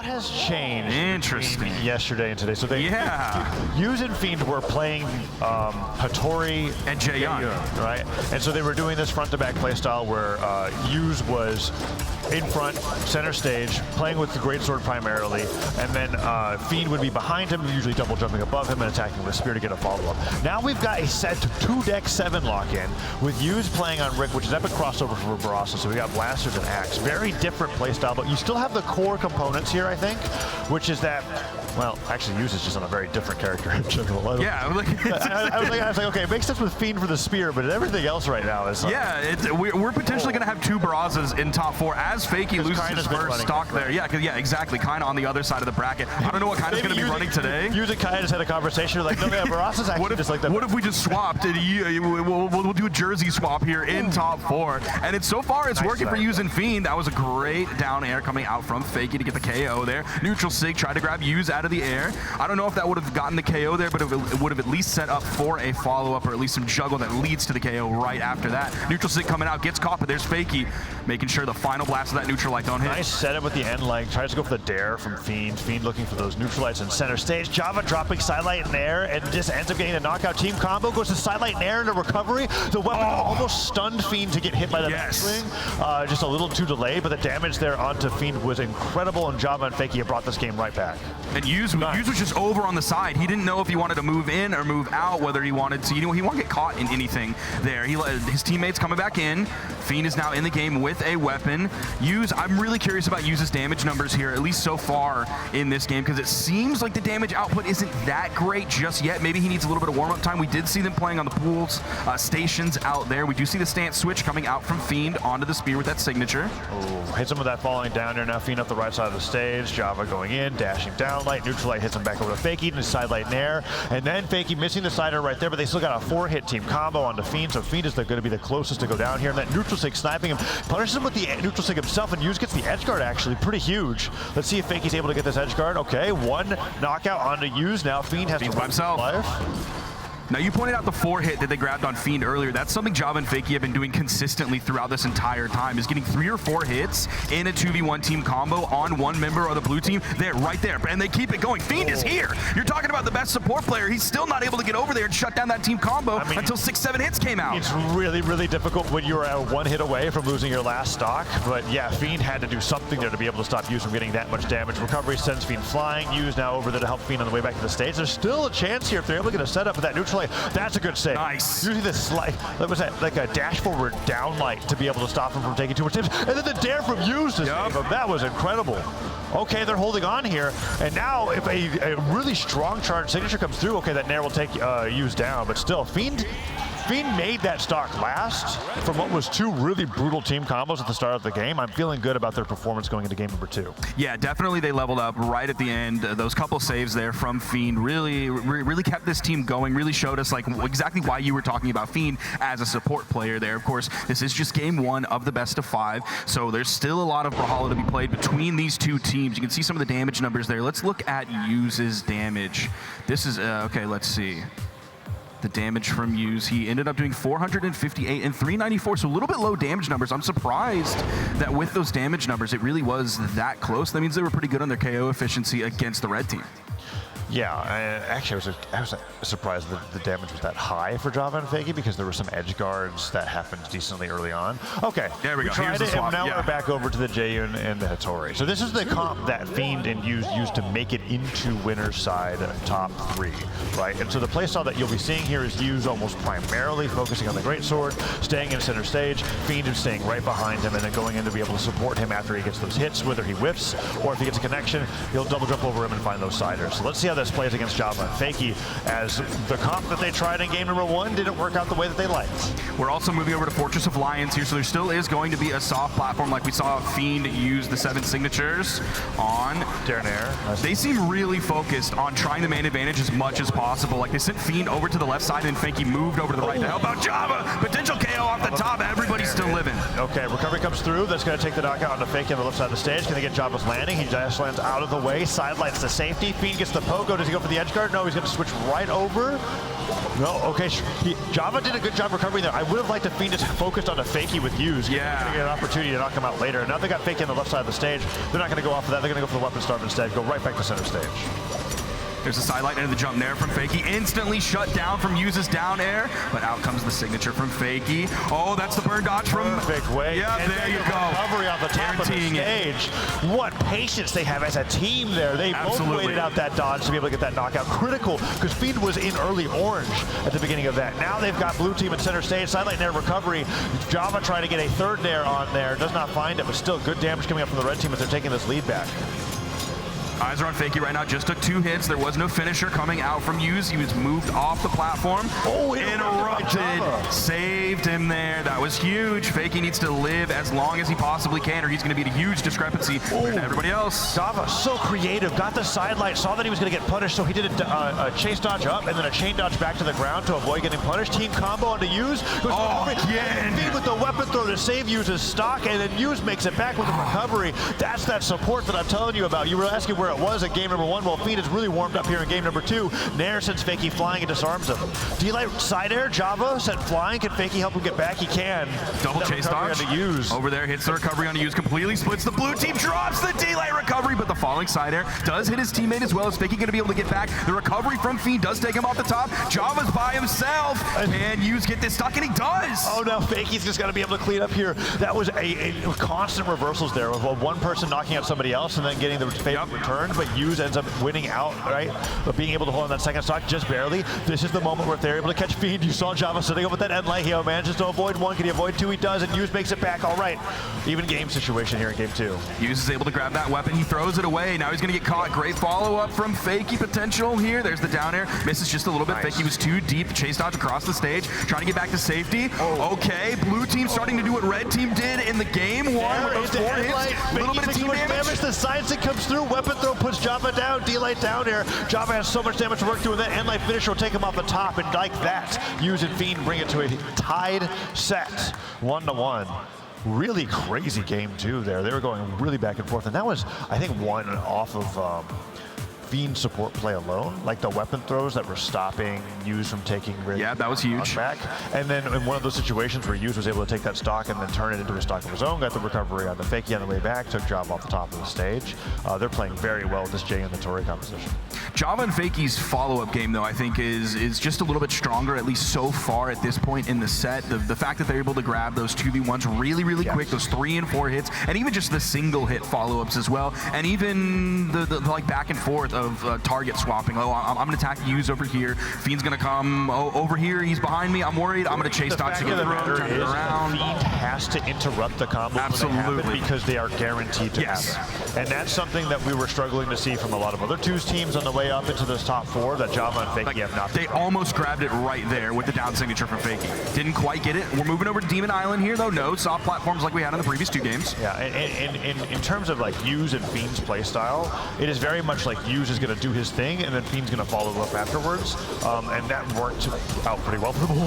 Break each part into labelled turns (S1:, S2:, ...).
S1: what has changed
S2: Interesting.
S1: yesterday and today? So they Use and Fiend were playing Hattori
S2: and Jaehyun,
S1: right? And so they were doing this front-to-back playstyle where Use was in front, center stage, playing with the greatsword primarily, and then Fiend would be behind him, usually double jumping above him and attacking with a spear to get a follow-up. Now we've got a set 2-deck 7 lock-in with Use playing on Rick, which is epic crossover for Brawlhalla. So we got blasters and axe. Very different playstyle, but you still have the core components here, I think, which is that, well, actually Use is just on a very different character in general.
S2: Yeah,
S1: I was like, okay, it makes sense with Fiend for the spear, but everything else right now is...
S2: we're potentially going to have 2 Brawlhalla's in top 4 as Fakey loses his first stock there. Yeah, exactly. Kinda on the other side of the bracket. I don't know what Kinda's going to be running today.
S1: Use and Kinda just had a conversation like, no, yeah, Brawlhalla's actually just like that.
S2: What if we just swapped? We'll do a jersey swap here in top 4. And so far, it's working for Use and Fiend. That was a great down air coming out from Fakey to get the KO there. Neutral Sig tried to grab Use out of the air. I don't know if that would have gotten the KO there, but it would have at least set up for a follow-up or at least some juggle that leads to the KO right after that. Neutral Sig coming out, gets caught, but there's Fakey making sure the final blast of that neutral light don't hit.
S1: Nice setup with the end leg. Tries to go for the dare from Fiend. Fiend looking for those neutral lights in center stage. Java dropping sidelight in air and just ends up getting a knockout team combo. Goes to sidelight in air into recovery. The weapon almost stunned Fiend to get hit by the next swing. Just a little too delayed, but the damage there onto Fiend was incredible, and Java and Fakey have brought this game right back.
S2: And Use was just over on the side. He didn't know if he wanted to move in or move out, whether he wanted to. He wanted to get caught in anything there. His teammates coming back in. Fiend is now in the game with a weapon. I'm really curious about Use's damage numbers here, at least so far in this game, because it seems like the damage output isn't that great just yet. Maybe he needs a little bit of warm-up time. We did see them playing on the pools stations out there. We do see the stance switch coming out from Fiend onto the spear with that signature.
S1: Oh, hits him with that falling down there. Now Fiend up the right side of the stage. Java going in, dashing down light. Neutral light hits him back over to Fakey and his side light in air. And then Fakey missing the sider right there, but they still got a 4-hit team combo onto Fiend, so Fiend is going to be the closest to go down here. And that neutral sig sniping him, punishes him with the neutral sig himself, and Use gets the edge guard actually pretty huge. Let's see if Fakey's able to get this edge guard. Okay, 1 knockout onto Use. Now Fiend has
S2: Fiend's
S1: to
S2: by himself.
S1: Life.
S2: Now, you pointed out the 4-hit that they grabbed on Fiend earlier. That's something Java and Fakey have been doing consistently throughout this entire time, is getting 3 or 4 hits in a 2v1 team combo on one member of the blue team. There, right there, and they keep it going. Fiend is here. You're talking about the best support player. He's still not able to get over there and shut down that team combo until 6-7 hits came out.
S1: It's really, really difficult when you're 1 hit away from losing your last stock. But yeah, Fiend had to do something there to be able to stop Use from getting that much damage. Recovery sends Fiend flying. Use now over there to help Fiend on the way back to the stage. There's still a chance here if they're able to get a setup with that neutral light. That's a good save.
S2: Nice.
S1: Usually this slide, what was that, like a dash forward down light to be able to stop him from taking too much damage. And then the dare from Use to save him. That was incredible. Okay, they're holding on here. And now if a really strong charge signature comes through, okay, that Nair will take Use down. But still, Fiend made that stock last from what was 2 really brutal team combos at the start of the game. I'm feeling good about their performance going into game number 2.
S2: Yeah, definitely they leveled up right at the end. Those couple saves there from Fiend really kept this team going, really showed us like exactly why you were talking about Fiend as a support player there. Of course, this is just game 1 of the best of 5, so there's still a lot of Brawlhalla to be played between these 2 teams. You can see some of the damage numbers there. Let's look at Use's damage. This is, okay, let's see. The damage from Use, he ended up doing 458 and 394, so a little bit low damage numbers. I'm surprised that with those damage numbers, it really was that close. That means they were pretty good on their KO efficiency against the red team.
S1: Yeah, actually, I was surprised that the damage was that high for Java and Fakey because there were some edge guards that happened decently early on. Okay,
S2: there we go.
S1: Tried it, and now we're back over to the Jaehyun and the Hattori. So this is the comp that Fiend and Use used to make it into winner's side top 3, right? And so the playstyle that you'll be seeing here is Use almost primarily focusing on the greatsword, staying in center stage, Fiend is staying right behind him, and then going in to be able to support him after he gets those hits, whether he whiffs or if he gets a connection, he'll double jump over him and find those siders. So let's see how this plays against Java and Fakey, as the comp that they tried in game number 1 didn't work out the way that they liked.
S2: We're also moving over to Fortress of Lions here, so there still is going to be a soft platform like we saw Fiend use the 7 signatures on.
S1: Dare and air.
S2: They seem really focused on trying the main advantage as much as possible. Like they sent Fiend over to the left side and Fakey moved over to the right to help out Java. Potential KO off the top, everybody's still living.
S1: Okay, recovery comes through. That's going to take the knockout on the Fakey on the left side of the stage. Can they get Java's landing? He just lands out of the way, sidelights to safety. Fiend gets the pogo. Does he go for the edge guard? No, he's going to switch right over. No, okay. Java did a good job recovering there. I would have liked if Fiend just focused on a Fakey with Use.
S2: Yeah.
S1: They're going to get an opportunity to knock him out later. Now they got Fakey on the left side of the stage. They're not going to go off of that. They're going to go for the weapon starve instead. Go right back to center stage.
S2: There's a sidelight into the jump nair from Fakey. Instantly shut down from Use's down air, but out comes the signature from Fakey. Oh, that's the burn dodge from...
S1: Perfect way.
S2: Yeah,
S1: and
S2: there you go.
S1: Recovery off the top of the stage. What patience they have as a team there. They both waited out that dodge to be able to get that knockout. Critical, because Fiend was in early orange at the beginning of that. Now they've got blue team at center stage. Sidelight nair recovery. Java trying to get a third nair on there. Does not find it, but still good damage coming up from the red team as they're taking this lead back.
S2: Eyes are on Fakey right now, just took 2 hits. There was no finisher coming out from Use. He was moved off the platform.
S1: Oh,
S2: interrupted. Saved him there. That was huge. Fakey needs to live as long as he possibly can, or he's going to be at a huge discrepancy with everybody else.
S1: Java, so creative. Got the sidelight, saw that he was going to get punished, so he did a chase dodge up and then a chain dodge back to the ground to avoid getting punished. Team combo onto Use.
S2: Again.
S1: Fiend with the weapon throw to save Use's stock, and then Use makes it back with the recovery. That's that support that I'm telling you about. You were asking where it was at game number 1. Well, Fiend has really warmed up here in game number 2. Nair sends Fakey flying and disarms him. D-Light side air, Java sent flying. Can Fakey help him get back? He can.
S2: Double chase dodge.
S1: Use.
S2: Over there, hits the recovery on Use, completely splits the blue team, drops the D-Light recovery, but the falling side air does hit his teammate as well. Is Fakey going to be able to get back? The recovery from Fiend does take him off the top. Java's by himself. Can Use get this stock? And he does.
S1: Oh no, Fakey's just got to be able to clean up here. That was a constant reversals there with one person knocking out somebody else and then getting the return, but Use ends up winning out, right? But being able to hold on that second stock just barely. This is the moment where they're able to catch Fiend. You saw Java sitting up with that end light. He manages to avoid 1. Can he avoid 2? He does, and Use makes it back. All right. Even game situation here in game 2.
S2: Use is able to grab that weapon. He throws it away. Now he's going to get caught. Great follow-up from Fakey potential here. There's the down air. Misses just a little bit. Fakey was too deep. Chase dodge across the stage. Trying to get back to safety. Okay. Blue team starting to do what red team did in the game 1 with those 4 hits. A little bit of team damage.
S1: The science that comes through. Weapon throw puts Java down. D-Light down here. Java has so much damage to work through, and that end light finisher will take him off the top, and like that, Use and Fiend bring it to a tied set, 1-1. Really crazy game too there. They were going really back and forth, and that was, I think, one off of Fiend support play alone, like the weapon throws that were stopping Use from taking
S2: that was huge.
S1: Back. And then in one of those situations where Use was able to take that stock and then turn it into a stock of his own, got the recovery on the Fakey on the way back, took Java off the top of the stage. They're playing very well with this Jay and the Tori composition.
S2: Java and Fakey's follow-up game, though, I think is just a little bit stronger, at least so far at this point in the set. The fact that they're able to grab those 2v1s really quick, those 3 and 4 hits, and even just the single hit follow-ups as well, and even the like back and forth of target swapping. Oh, I'm going to attack Use over here. Fiend's going to come over here. He's behind me. I'm worried. I'm going to chase dodge to get through, turn it around.
S1: Fiend has to interrupt the combo when they happen because they are guaranteed to happen. And that's something that we were struggling to see from a lot of other 2s teams on the way up into this top 4 that Java and Fakey have not.
S2: They almost grabbed it right there with the down signature from Fakey. Didn't quite get it. We're moving over to Demon Island here, though. No soft platforms like we had in the previous 2 games.
S1: Yeah, and in terms of like Use and Fiend's play style, it is very much like Use is going to do his thing, and then Fiend's going to follow up afterwards. And that worked out pretty well for them.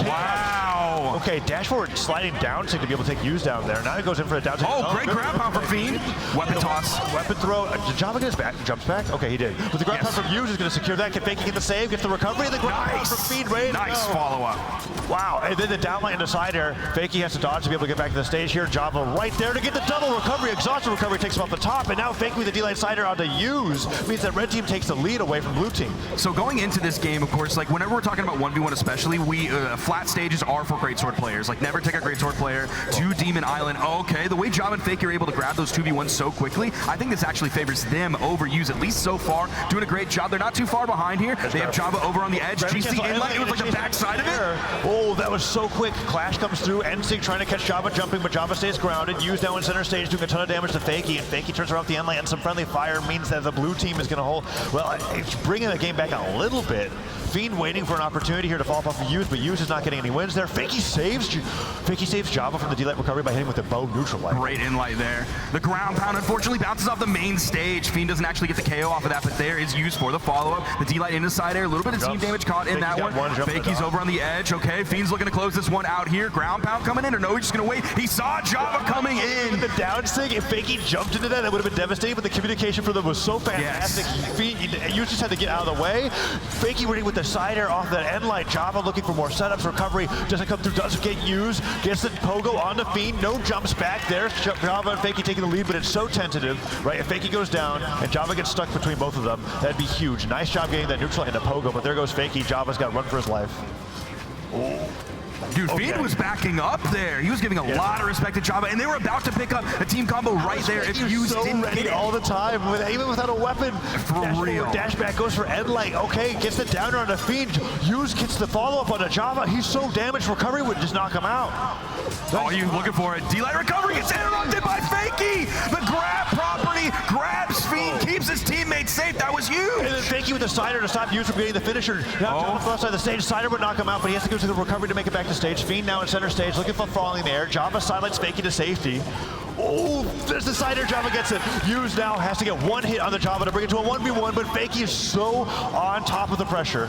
S2: Wow.
S1: Okay, dash forward, sliding down to be able to take Use down there. Now he goes in for a down.
S2: Oh, great grab pound from Fiend. Weapon toss.
S1: Weapon throw. Did Java get his back? Jumps back? Okay, he did. But the grab pound from Use is going to secure that. Can Fakey get the save? Gets the recovery. The grab pound from Fiend.
S2: Nice follow-up.
S1: Wow, and then the downlight into side air. Fakey has to dodge to be able to get back to the stage here. Java right there to get the double recovery. Exhausted recovery takes him off the top, and now Fakey with the D-Light side air onto Use means that red team takes the lead away from blue team.
S2: So going into this game, of course, like whenever we're talking about 1v1 especially, we flat stages are for greatsword players. Like never take a greatsword player to Demon Island. Okay, the way Java and Fakey are able to grab those 2v1s so quickly, I think this actually favors them over Use, at least so far. Doing a great job. They're not too far behind here. They have Java over on the edge. GC inlet, it was like the backside of it.
S1: Oh, that was so quick. Clash comes through. NSYNC trying to catch Java jumping, but Java stays grounded. Use now in center stage doing a ton of damage to Fakey, and Fakey turns around the end light, and some friendly fire means that the blue team is going to hold. Well, it's bringing the game back a little bit. Fiend waiting for an opportunity here to follow up off of Use, but Use is not getting any wins there. Fakey saves Java from the D-Light recovery by hitting with the bow neutral light.
S2: Great in light there. The ground pound unfortunately bounces off the main stage. Fiend doesn't actually get the KO off of that, but there is is used for the follow-up. The D-Light into side air, a little bit of team damage caught in that one. Fakey's over on the edge. Okay, Fiend's looking to close this one out here. Ground pound coming in, or no, he's just going to wait. He saw Java coming in.
S1: With the down sig, if Fakey jumped into that, that would have been devastating, but the communication for them was so fantastic.
S2: Yes.
S1: You just had to get out of the way. Fakey running with the side air off that end line. Java looking for more setups. Recovery doesn't come through, doesn't get used. Gets the pogo on the Fiend. No jumps back there. Java and Fakey taking the lead, but it's so tentative, right? If Fakey goes down and Java gets stuck between both of them, that'd be huge. Nice job getting that neutral into pogo, but there goes Fakey. Java's got to run for his life.
S2: Dude, Fiend was backing up there. He was giving a lot of respect to Java, and they were about to pick up a team combo right there if you
S1: so
S2: didn't
S1: ready
S2: get it.
S1: all the time, even without a weapon.
S2: For real.
S1: Dash back goes for Endlight. Okay, gets the downer on the Fiend. Hughes gets the follow-up on the Java. He's so damaged, recovery would just knock him out.
S2: Oh, you looking for it. D-Light recovery gets interrupted by Fakey. The grab property grabs Fiend, keeps his teammates safe. That was huge.
S1: And then Fakey with the Cider to stop Hughes from getting the finisher. Now Java left side of the stage. Cider would knock him out, but he has to go to the recovery to make it back to stage. Fiend now in center stage, looking for falling in the air. Java sidelights Fakey to safety. Oh, there's the Cider. Java gets it. Hughes now has to get one hit on the Java to bring it to a 1v1, but Fakey is so on top of the pressure.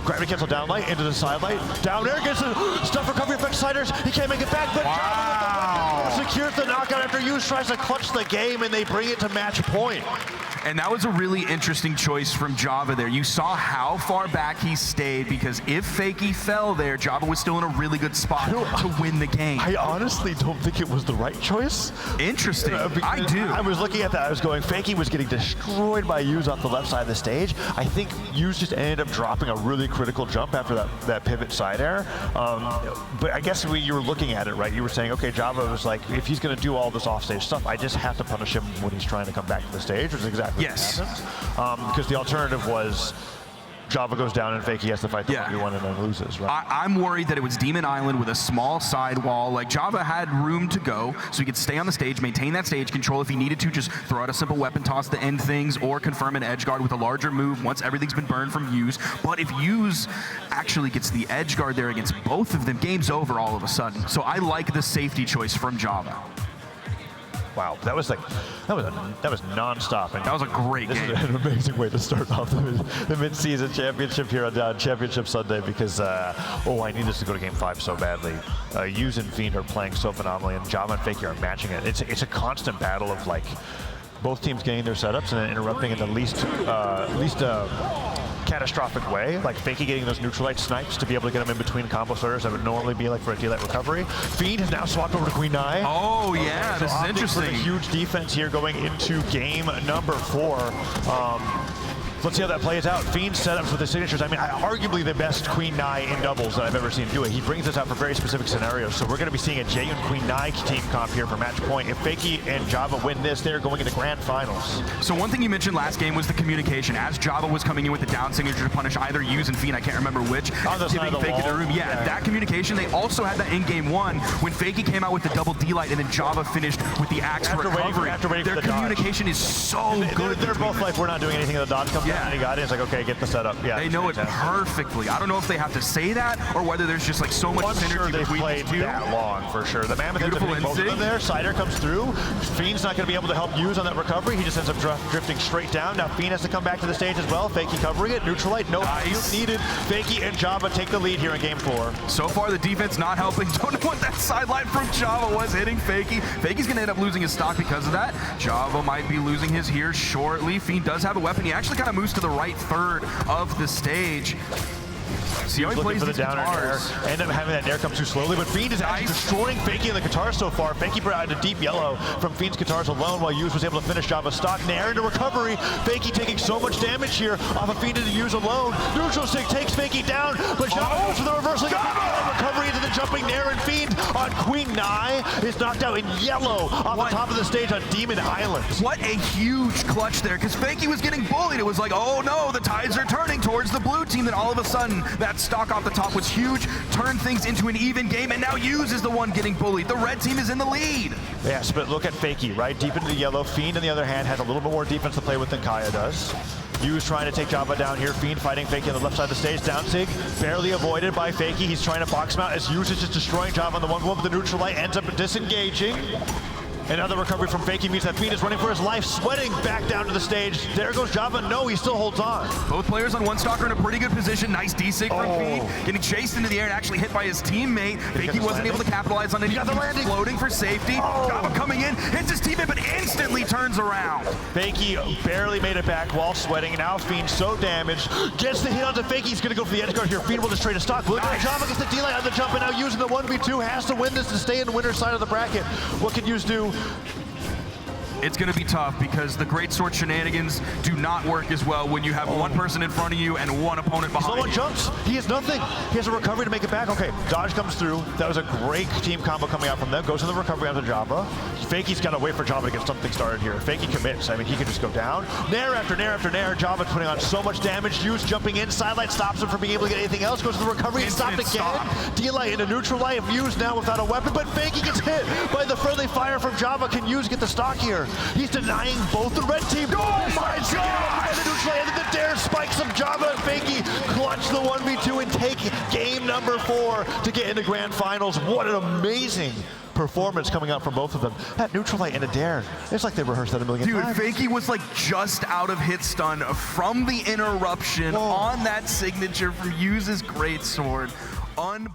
S1: Gravity cancel down light into the side light. Down air gets the stuff recovery effect Ciders. He can't make it back, but Java secures the knockout after Hughes tries to clutch the game, and they bring it to match point.
S2: And that was a really interesting choice from Java there. You saw how far back he stayed, because if Fakey fell there, Java was still in a really good spot to win the game.
S1: I honestly don't think it was the right choice.
S2: Interesting. I do.
S1: I was looking at that. I was going, Fakey was getting destroyed by Hughes off the left side of the stage. I think Hughes just ended up dropping a really critical jump after that pivot side air. But I guess when you were looking at it, right, you were saying, okay, Java was like, if he's going to do all this offstage stuff, I just have to punish him when he's trying to come back to the stage, which is exactly
S2: yes.
S1: Because the alternative was Java goes down and Fakey has to fight the 1v1 and then loses, right?
S2: I'm worried that it was Demon Island with a small sidewall. Like, Java had room to go, so he could stay on the stage, maintain that stage control. If he needed to, just throw out a simple weapon toss to end things, or confirm an edge guard with a larger move once everything's been burned from Hughes. But if Hughes actually gets the edge guard there against both of them, game's over all of a sudden. So I like the safety choice from Java.
S1: Wow, that was non-stop. And
S2: that was a great game.
S1: This is an amazing way to start off the mid-season championship here on Championship Sunday, because I need this to go to Game 5 so badly. Hughes and Fiend are playing so phenomenally, and Java and Fakey are matching it. It's a constant battle of like both teams getting their setups and then interrupting in the least catastrophic way, like Fakey getting those neutral light snipes to be able to get them in between combo starters that would normally be like for a D-Light recovery. Fiend has now swapped over to Queen Nai.
S2: Oh yeah, so this is interesting.
S1: A huge defense here going into game number 4. Let's see how that plays out. Fiend setups with the signatures. I mean, arguably the best Queen Nai in doubles that I've ever seen do it. He brings this out for very specific scenarios. So we're going to be seeing a Jay and Queen Nai team comp here for match point. If Fakey and Java win this, they're going into grand finals.
S2: So one thing you mentioned last game was the communication. As Java was coming in with the down signature to punish either Hughes and Fiend, I can't remember which, giving Fakey the room. Yeah, that communication. They also had that in game 1 when Fakey came out with the double D-Light and then Java finished with the axe recovery. Their communication is so good.
S1: They're both like, we're not doing anything. The dodge comes down and he got it. It's like, okay, get the setup. Yeah,
S2: they know it perfectly. I don't know if they have to say that or whether there's just like so much synergy between these two.
S1: That long for sure. The Mammoth ends up hitting both of them there. Cider comes through. Fiend's not going to be able to help Hughes on that recovery. He just ends up drifting straight down. Now Fiend has to come back to the stage as well. Fakey covering it. Neutralite. No nice. Needed. Fakey and Java take the lead here in game 4.
S2: So far the defense not helping. Don't know what that sideline from Java was hitting Fakey. Fakey's going to end up losing his stock because of that. Java might be losing his here shortly. Fiend does have a weapon. He actually kind of moves to the right third of the stage. See how he plays these guitars.
S1: End up having that nair come too slowly, but Fiend is actually destroying Fakey in the guitars so far. Fakey brought out a deep yellow from Fiend's guitars alone, while Hughes was able to finish Java's stock. Nair into recovery. Fakey taking so much damage here off of Fiend into Hughes alone. Neutral stick takes Fakey down, but Java goes for the reversal. Recovery into the jumping Nair, and Fiend on Queen Nai is knocked out in yellow off the top of the stage on Demon Island.
S2: What a huge clutch there, because Fakey was getting bullied. It was like, oh no, the tides are turning towards the blue team. Then all of a sudden, that stock off the top was huge, turned things into an even game, and now Hughes is the one getting bullied. The red team is in the lead.
S1: Yes, but look at Fakey, right? Deep into the yellow. Fiend, on the other hand, has a little bit more defense to play with than Kaya does. Hughes trying to take Java down here. Fiend fighting Fakey on the left side of the stage. Down sig, barely avoided by Fakey. He's trying to box him out as Hughes is just destroying Java on the 1v1 with the neutral light. Ends up disengaging. Another recovery from Fakey meets that Fiend is running for his life, sweating back down to the stage. There goes Java. No, he still holds on.
S2: Both players on one stock are in a pretty good position. Nice desync from Fiend, getting chased into the air and actually hit by his teammate. Fakey wasn't able to capitalize on it. He got the landing. Floating for safety. Java coming in, hits his teammate, but instantly turns around.
S1: Fakey barely made it back while sweating. Now Fiend so damaged. Gets the hit onto Fakey. He's going to go for the edge guard here. Fiend will just trade a stock. Nice. Java gets the D-Light on the jump and now using the 1v2. Has to win this to stay in the winner's side of the bracket. What can Use do?
S2: It's going to be tough because the greatsword shenanigans do not work as well when you have one person in front of you and one opponent behind
S1: Someone
S2: you.
S1: jumps. He has nothing. He has a recovery to make it back. Okay, dodge comes through. That was a great team combo coming out from them. Goes to the recovery onto Java. Fakey's got to wait for Java to get something started here. Fakey commits. I mean, he could just go down. Nair after nair after nair. Java's putting on so much damage. Use jumping in. Sidelight stops him from being able to get anything else. Goes to the recovery and stopped again. D-Light into neutral light. Use now without a weapon, but Fakey gets hit by the friendly fire from Java. Can Use get the stock here? He's denying both the red team. Oh my God! And the dare spikes of Java and Fakey clutch the 1v2 and take game number 4 to get into grand finals. What an amazing performance coming out from both of them. That neutral light and a dare, it's like they rehearsed that a million times.
S2: Dude, Fakey was like just out of hit stun from the interruption on that signature from Use's greatsword. Unbelievable.